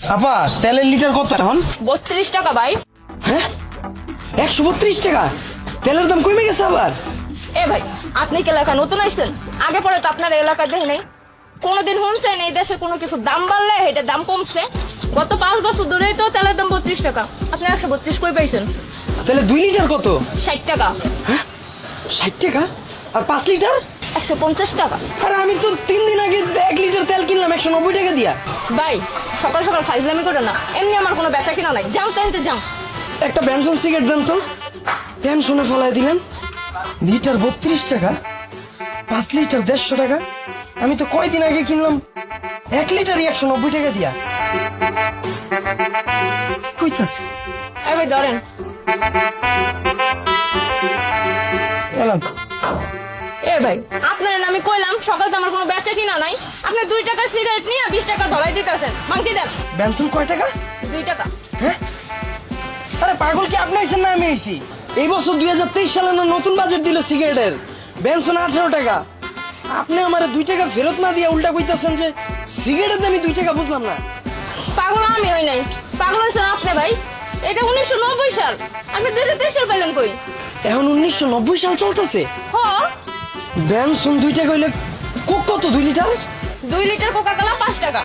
আপা তেলের লিটার কত এখন? 32 টাকা ভাই। হ্যাঁ 132 টাকা? তেলের দাম কমে গেছে আবার? এ ভাই, আপনি কি এলাকা নতুন আসছেন? আগে পরে তো আপনার এলাকায় দেখি নাই। কোনোদিন শুনছেন এই দেশে কোনো কিছু দাম বাড়লে এটার দাম কমছে? গত 5 বছর ধরেই তো তেলের দাম 32 টাকা। আপনি 132 কই পাইছেন? তাহলে 2 লিটার কত? 60 টাকা। 60 টাকা? আর 5 লিটার? 150 টাকা। আরে আমি তো 3 দিন আগে 1 লিটার তেল কিনলাম 190 টাকা দিয়া। ভাই, সকাল সকাল ফাইজলামি করে না, এমনি আমার কোনো বেচা কিনা নাই। যাও তো এনতে যাও। একটা বেনসন সিগারেট দেন তো। টেনশনে ফেলায় দিলেন। লিটার 32 টাকা, 5 লিটার 150 টাকা। আমি তো কয়দিন আগে কিনলাম 1 লিটারই 190 টাকা দিয়া। কইতাছে এবার ধরেন। এলাম। এ ভাই, আপনার আমি কইলাম সকাল তো আমার কোনো বেচা কিনা নাই, আপনি 2 টাকার সিগারেট নিয়ে 20 টাকা ধরাই দিতেছেন। ভাঙতি দেন। বেনসন কয় টাকা? 2 টাকা। হ্যাঁ? আরে পাগল কি আপনি আইছেন না আমি আইছি? এই বছর 2023 সালে না নতুন বাজেট দিল সিগারেটের। বেনসন 18 টাকা। আপনি আমারে 2 টাকা ফেরত না দিয়ে উল্টা কইতাছেন যে সিগারেটের দামই 2 টাকা, বুঝলাম না। পাগল আমি হই নাই, পাগল হয়েছেন আপনি ভাই। এটা 1990 সাল, আপনি 2023 সাল পেলেন কই? এখন 1990 সাল চলতেছে। হ, বেনসন 2 টাকা হইলে কোক কত 2 লিটার? 2 লিটার কোকা কোলা 5 টাকা।